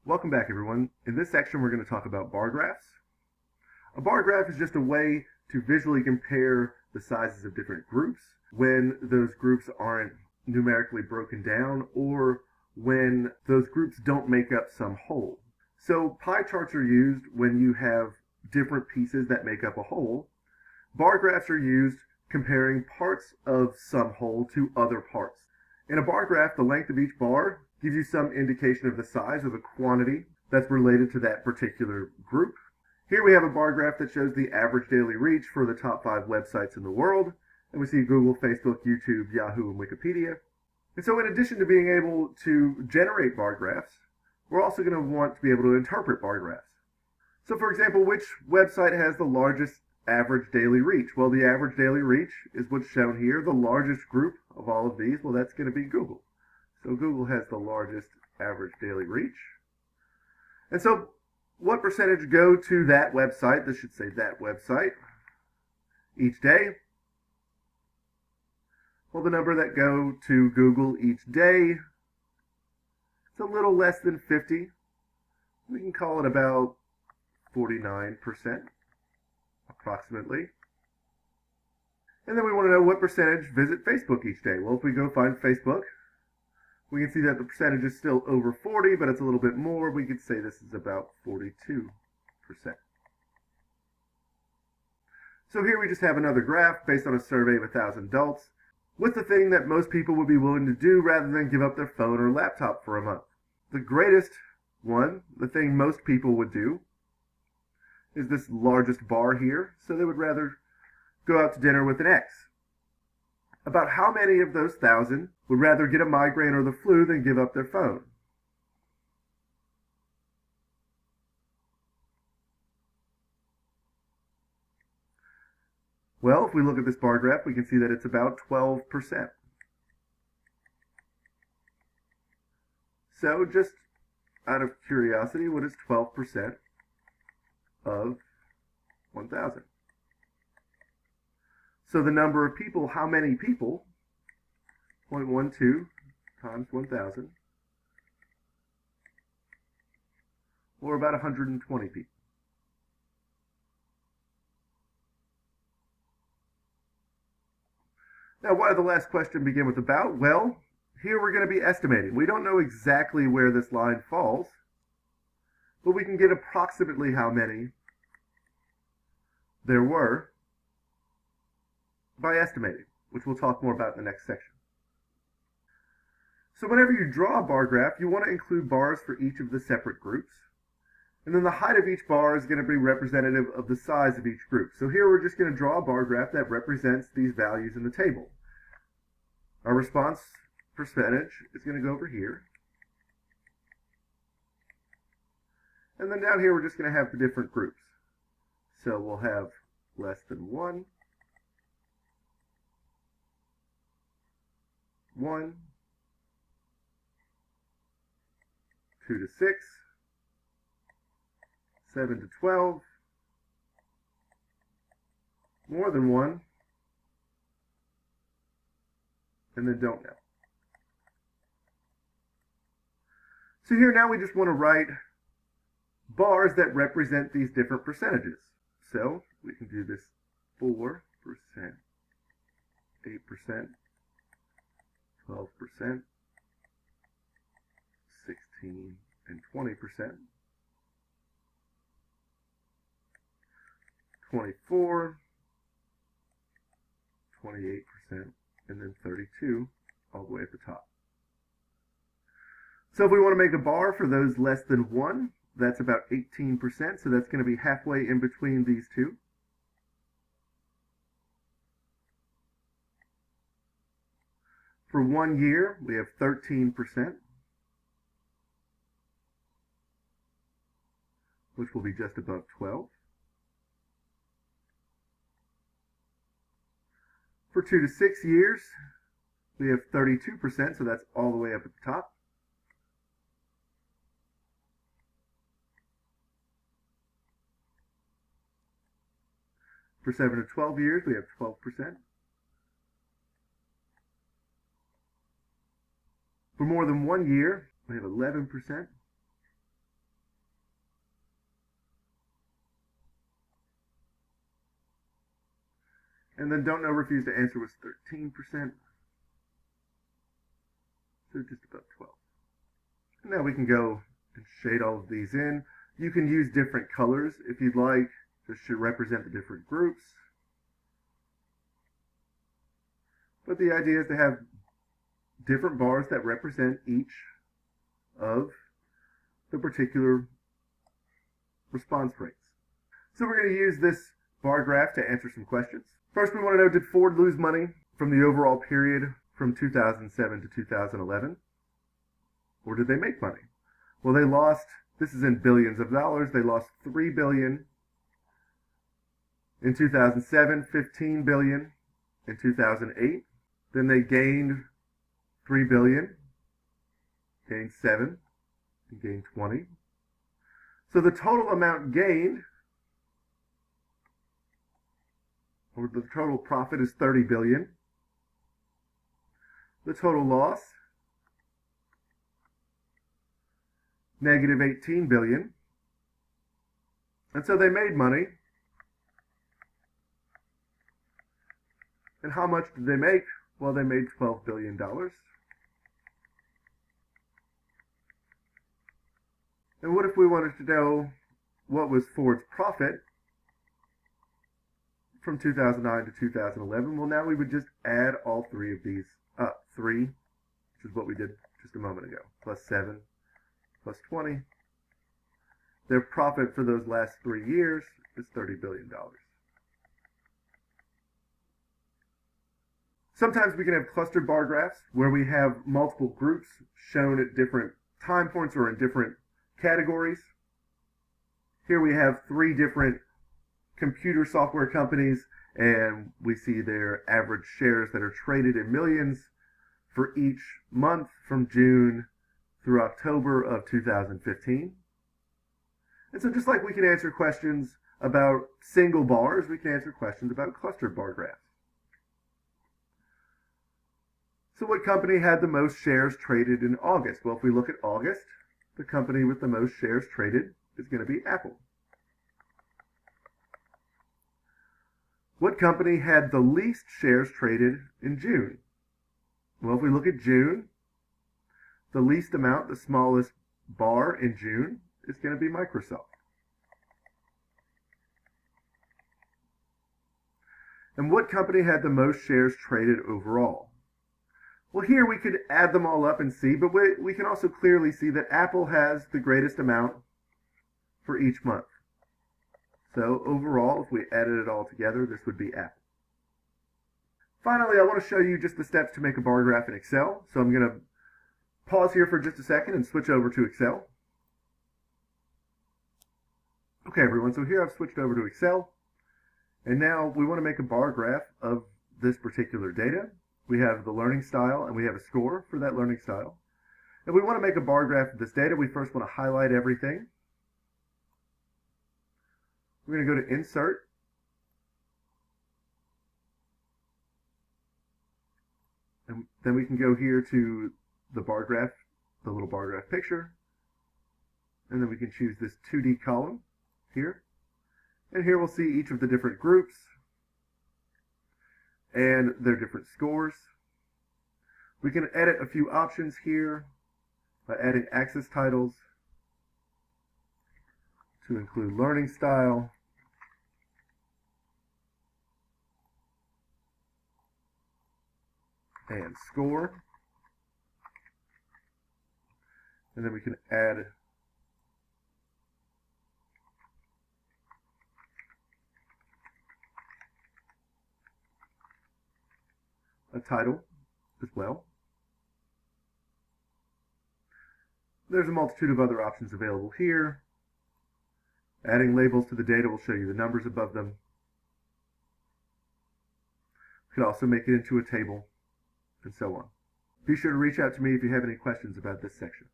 Welcome back, everyone. In this section, we're going to talk about bar graphs. A bar graph is just a way to visually compare the sizes of different groups when those groups aren't numerically broken down or when those groups don't make up some whole. So pie charts are used when you have different pieces that make up a whole. Bar graphs are used comparing parts of some whole to other parts. In a bar graph, the length of each bar gives you some indication of the size or the quantity that's related to that particular group. Here we have a bar graph that shows the average daily reach for the top 5 websites in the world. And we see Google, Facebook, YouTube, Yahoo, and Wikipedia. And so in addition to being able to generate bar graphs, we're also going to want to be able to interpret bar graphs. So for example, which website has the largest average daily reach? Well, the average daily reach is what's shown here. The largest group of all of these, well, that's going to be Google. So Google has the largest average daily reach. And so what percentage go to that website? This should say that website each day. Well, the number that go to Google each day, it's a little less than 50. We can call it about 49% approximately. And then we want to know what percentage visit Facebook each day. Well, if we go find Facebook, we can see that the percentage is still over 40, but it's a little bit more. We could say this is about 42%. So here we just have another graph based on a survey of 1,000 adults with the thing that most people would be willing to do rather than give up their phone or laptop for a month. The greatest one, the thing most people would do, is this largest bar here. So they would rather go out to dinner with an ex. About how many of those 1,000 would rather get a migraine or the flu than give up their phone? Well, if we look at this bar graph, we can see that it's about 12%. So just out of curiosity, what is 12% of 1,000? So the number of people, how many people? 0.12 times 1,000, or about 120 people. Now, why did the last question begin with about? Well, here we're going to be estimating. We don't know exactly where this line falls, but we can get approximately how many there were by estimating, which we'll talk more about in the next section. So whenever you draw a bar graph, you want to include bars for each of the separate groups. And then the height of each bar is going to be representative of the size of each group. So here we're just going to draw a bar graph that represents these values in the table. Our response percentage is going to go over here. And then down here we're just going to have the different groups. So we'll have less than 1, 1, 2 to 6, 7 to 12, more than 1, and then don't know. So here now we just want to write bars that represent these different percentages. So we can do this 4%, 8%, 12%, 16 and 20%, 24, 28%, and then 32 all the way at the top. So if we want to make a bar for those less than 1, that's about 18%, so that's going to be halfway in between these two. For 1 year, we have 13%, which will be just above 12. For 2 to 6 years, we have 32%, so that's all the way up at the top. For 7 to 12 years, we have 12%. For more than 1 year, we have 11%. And then don't know, refuse to answer was 13%. So just about 12. And now we can go and shade all of these in. You can use different colors if you'd like, just to represent the different groups. But the idea is to have different bars that represent each of the particular response rates. So we're going to use this bar graph to answer some questions. First, we want to know, did Ford lose money from the overall period from 2007 to 2011? Or did they make money? Well, they lost, this is in billions of dollars, they lost $3 billion in 2007, $15 billion in 2008. Then they gained $3 billion, gained 7, and gained 20. So the total amount gained, or the total profit, is $30 billion. The total loss, negative $18 billion. And so they made money. And how much did they make? Well, they made $12 billion. And what if we wanted to know what was Ford's profit from 2009 to 2011? Well, now we would just add all three of these up. 3, which is what we did just a moment ago, plus 7, plus 20. Their profit for those last 3 years is $30 billion. Sometimes we can have clustered bar graphs where we have multiple groups shown at different time points or in different categories. Here we have 3 different computer software companies, and we see their average shares that are traded in millions for each month from June through October of 2015. And so just like we can answer questions about single bars, we can answer questions about clustered bar graphs. So what company had the most shares traded in August? Well, if we look at August, the company with the most shares traded is going to be Apple. What company had the least shares traded in June? Well, if we look at June, the least amount, the smallest bar in June, is going to be Microsoft. And what company had the most shares traded overall? Well, here we could add them all up and see, but we can also clearly see that Apple has the greatest amount for each month. So overall, if we added it all together, this would be Apple. Finally, I want to show you just the steps to make a bar graph in Excel. So I'm going to pause here for just a second and switch over to Excel. Okay, everyone, so here I've switched over to Excel. And now we want to make a bar graph of this particular data. We have the learning style, and we have a score for that learning style. If we want to make a bar graph of this data, we first want to highlight everything. We're going to go to Insert. And then we can go here to the bar graph, the little bar graph picture. And then we can choose this 2D column here. And here we'll see each of the different groups and their different scores. We can edit a few options here by adding axis titles to include learning style, and score. And then we can add a title as well. There's a multitude of other options available here. Adding labels to the data will show you the numbers above them. You could also make it into a table, and so on. Be sure to reach out to me if you have any questions about this section.